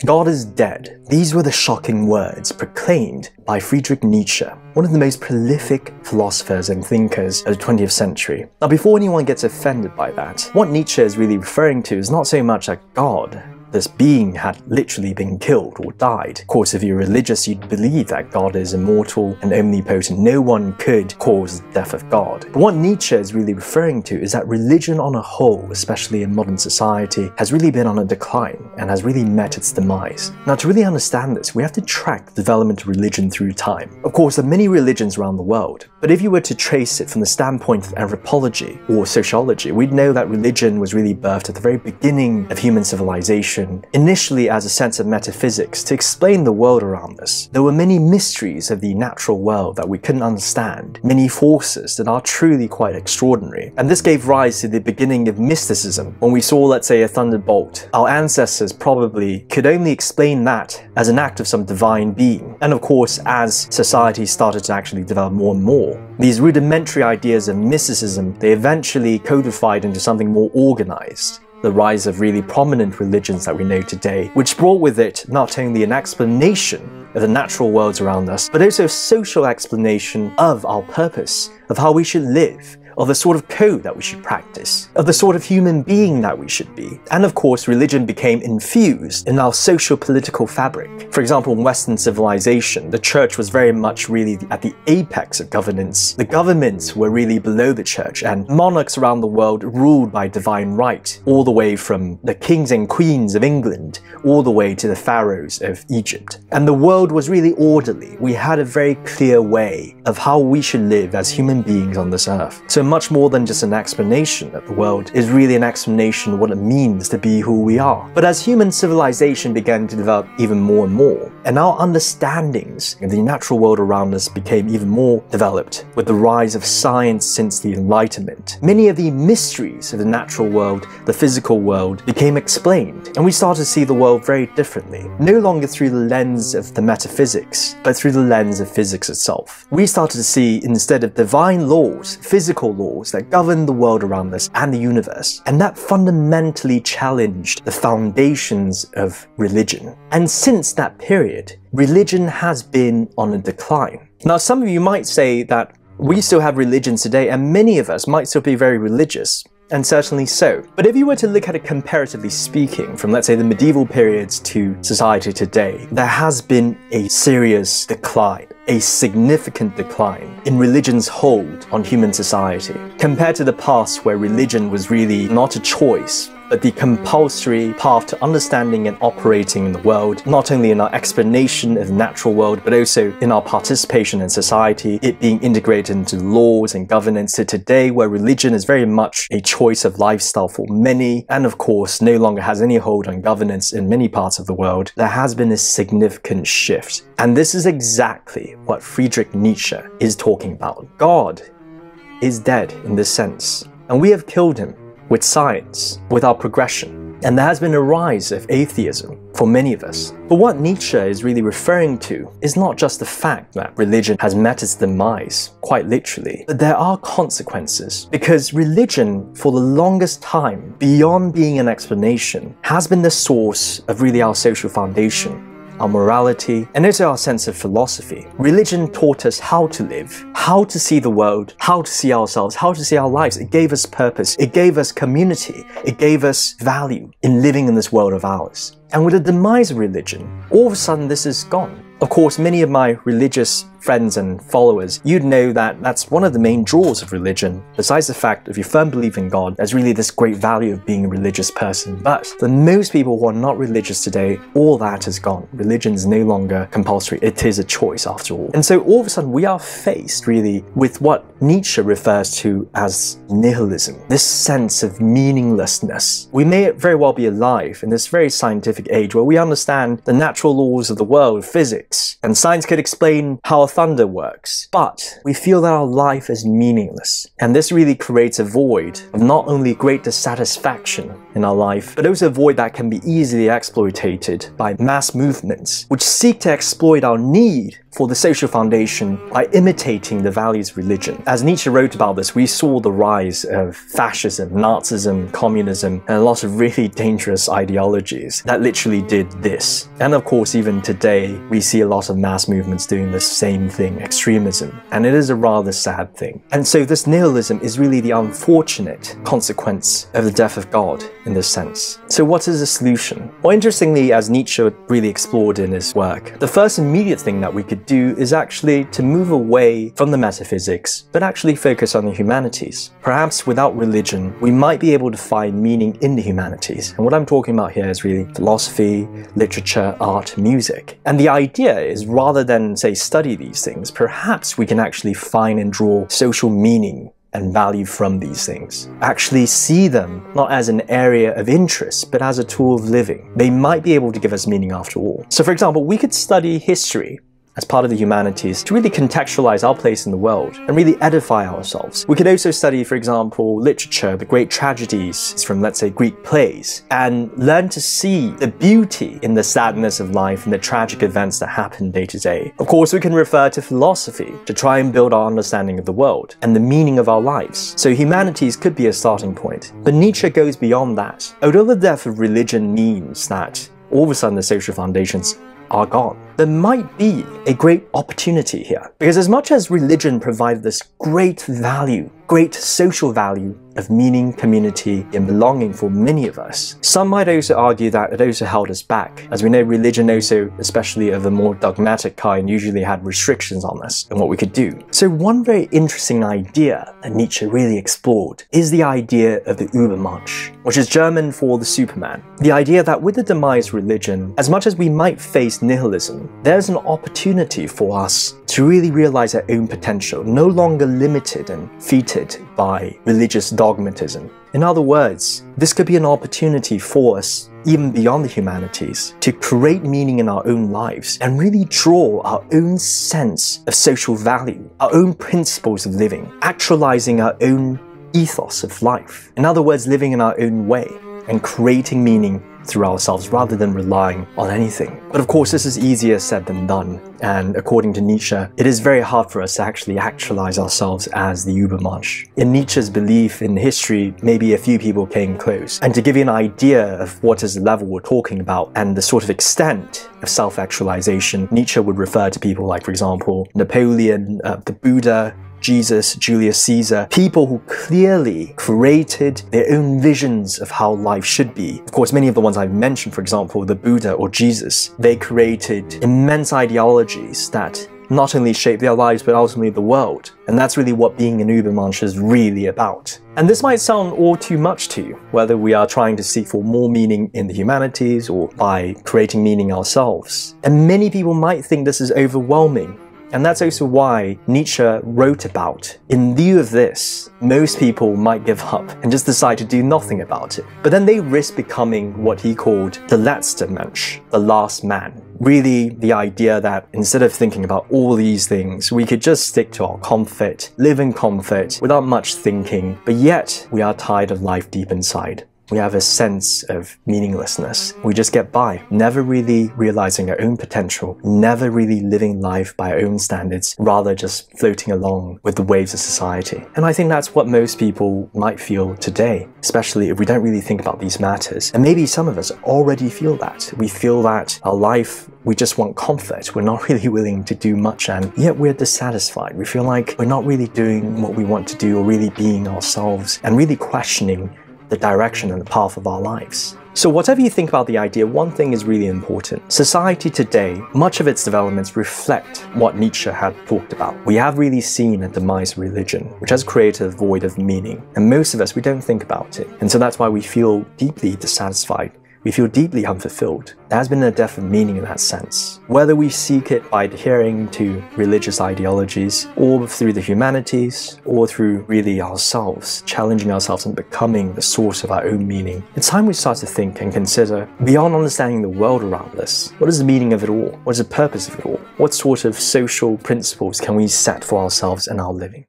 God is dead. These were the shocking words proclaimed by Friedrich Nietzsche, one of the most prolific philosophers and thinkers of the 20th century. Now, before anyone gets offended by that, what Nietzsche is really referring to is not so much that God, this being, had literally been killed or died. Of course, if you're religious, you'd believe that God is immortal and omnipotent. No one could cause the death of God. But what Nietzsche is really referring to is that religion on a whole, especially in modern society, has really been on a decline and has really met its demise. Now, to really understand this, we have to track the development of religion through time. Of course, there are many religions around the world, but if you were to trace it from the standpoint of anthropology or sociology, we'd know that religion was really birthed at the very beginning of human civilization, initially as a sense of metaphysics to explain the world around us. There were many mysteries of the natural world that we couldn't understand, many forces that are truly quite extraordinary. And this gave rise to the beginning of mysticism. When we saw, let's say, a thunderbolt, our ancestors probably could only explain that as an act of some divine being. And of course, as society started to actually develop more and more, these rudimentary ideas of mysticism, they eventually codified into something more organized. The rise of really prominent religions that we know today, which brought with it not only an explanation of the natural worlds around us, but also a social explanation of our purpose, of how we should live, of the sort of code that we should practice, of the sort of human being that we should be. And of course, religion became infused in our socio-political fabric. For example, in Western civilization, the church was very much really at the apex of governance. The governments were really below the church, and monarchs around the world ruled by divine right, all the way from the kings and queens of England, all the way to the pharaohs of Egypt. And the world was really orderly. We had a very clear way of how we should live as human beings on this earth. So much more than just an explanation of the world is really an explanation of what it means to be who we are. But as human civilization began to develop even more and more, and our understandings of the natural world around us became even more developed with the rise of science since the Enlightenment, many of the mysteries of the natural world, the physical world, became explained, and we started to see the world very differently, no longer through the lens of the metaphysics, but through the lens of physics itself. We started to see, instead of divine laws, physical laws that govern the world around us and the universe, and that fundamentally challenged the foundations of religion. And since that period, religion has been on a decline. Now, some of you might say that we still have religions today, and many of us might still be very religious. And certainly so. But if you were to look at it comparatively speaking, from let's say the medieval periods to society today, there has been a serious decline, a significant decline in religion's hold on human society. Compared to the past, where religion was really not a choice, but the compulsory path to understanding and operating in the world, not only in our explanation of the natural world, but also in our participation in society, it being integrated into laws and governance, to today where religion is very much a choice of lifestyle for many, and of course no longer has any hold on governance in many parts of the world, there has been a significant shift. And this is exactly what Friedrich Nietzsche is talking about. God is dead in this sense, and we have killed him with science, with our progression. And there has been a rise of atheism for many of us. But what Nietzsche is really referring to is not just the fact that religion has met its demise, quite literally, but there are consequences. Because religion, for the longest time, beyond being an explanation, has been the source of really our social foundation, our morality, and also our sense of philosophy. Religion taught us how to live, how to see the world, how to see ourselves, how to see our lives. It gave us purpose, it gave us community, it gave us value in living in this world of ours. And with the demise of religion, all of a sudden this is gone. Of course, many of my religious friends and followers, you'd know that that's one of the main draws of religion. Besides the fact, if you firmly believe in God, there's really this great value of being a religious person. But for most people who are not religious today, all that is gone. Religion is no longer compulsory. It is a choice after all. And so all of a sudden we are faced really with what Nietzsche refers to as nihilism, this sense of meaninglessness. We may very well be alive in this very scientific age where we understand the natural laws of the world, physics, and science could explain how thunder works, but we feel that our life is meaningless. And this really creates a void of not only great dissatisfaction, in our life, but also a void that can be easily exploited by mass movements, which seek to exploit our need for the social foundation by imitating the values of religion. As Nietzsche wrote about this, we saw the rise of fascism, Nazism, communism, and a lot of really dangerous ideologies that literally did this. And of course, even today, we see a lot of mass movements doing the same thing, extremism, and it is a rather sad thing. And so this nihilism is really the unfortunate consequence of the death of God in this sense. So what is the solution? Well, interestingly, as Nietzsche really explored in his work, the first immediate thing that we could do is actually to move away from the metaphysics, but actually focus on the humanities. Perhaps without religion, we might be able to find meaning in the humanities. And what I'm talking about here is really philosophy, literature, art, music. And the idea is, rather than, say, study these things, perhaps we can actually find and draw social meaning and value from these things. Actually see them not as an area of interest, but as a tool of living. They might be able to give us meaning after all. So for example, we could study history as part of the humanities to really contextualize our place in the world and really edify ourselves. We could also study, for example, literature, the great tragedies from, let's say, Greek plays, and learn to see the beauty in the sadness of life and the tragic events that happen day to day. Of course, we can refer to philosophy to try and build our understanding of the world and the meaning of our lives. So humanities could be a starting point. But Nietzsche goes beyond that. Although the death of religion means that all of a sudden the social foundations are gone, there might be a great opportunity here. Because as much as religion provided this great value, great social value of meaning, community, and belonging for many of us, some might also argue that it also held us back. As we know, religion also, especially of a more dogmatic kind, usually had restrictions on us and what we could do. So one very interesting idea that Nietzsche really explored is the idea of the Ubermensch, which is German for the Superman. The idea that with the demise of religion, as much as we might face nihilism, there's an opportunity for us to really realize our own potential, no longer limited and feted by religious dogmatism. In other words, this could be an opportunity for us, even beyond the humanities, to create meaning in our own lives and really draw our own sense of social value, our own principles of living, actualizing our own ethos of life. In other words, living in our own way and creating meaning through ourselves rather than relying on anything. But of course, this is easier said than done. And according to Nietzsche, it is very hard for us to actually actualize ourselves as the Ubermensch. In Nietzsche's belief in history, maybe a few people came close. And to give you an idea of what is the level we're talking about and the sort of extent of self-actualization, Nietzsche would refer to people like, for example, Napoleon, the Buddha, Jesus, Julius Caesar, people who clearly created their own visions of how life should be. Of course, many of the ones I've mentioned, for example, the Buddha or Jesus, they created immense ideologies that not only shaped their lives, but ultimately the world. And that's really what being an Ubermensch is really about. And this might sound all too much to you, whether we are trying to seek for more meaning in the humanities or by creating meaning ourselves. And many people might think this is overwhelming. And that's also why Nietzsche wrote about, in view of this, most people might give up and just decide to do nothing about it. But then they risk becoming what he called the letzermensch, the last man. Really, the idea that instead of thinking about all these things, we could just stick to our comfort, live in comfort, without much thinking, but yet we are tired of life deep inside. We have a sense of meaninglessness. We just get by, never really realizing our own potential, never really living life by our own standards, rather just floating along with the waves of society. And I think that's what most people might feel today, especially if we don't really think about these matters. And maybe some of us already feel that. We feel that our life, we just want comfort. We're not really willing to do much, and yet we're dissatisfied. We feel like we're not really doing what we want to do or really being ourselves and really questioning the direction and the path of our lives. So whatever you think about the idea, one thing is really important. Society today, much of its developments reflect what Nietzsche had talked about. We have really seen a demise of religion, which has created a void of meaning. And most of us, we don't think about it. And so that's why we feel deeply dissatisfied. We feel deeply unfulfilled. There has been a death of meaning in that sense. Whether we seek it by adhering to religious ideologies, or through the humanities, or through really ourselves, challenging ourselves and becoming the source of our own meaning, it's time we start to think and consider, beyond understanding the world around us, what is the meaning of it all? What is the purpose of it all? What sort of social principles can we set for ourselves in our living?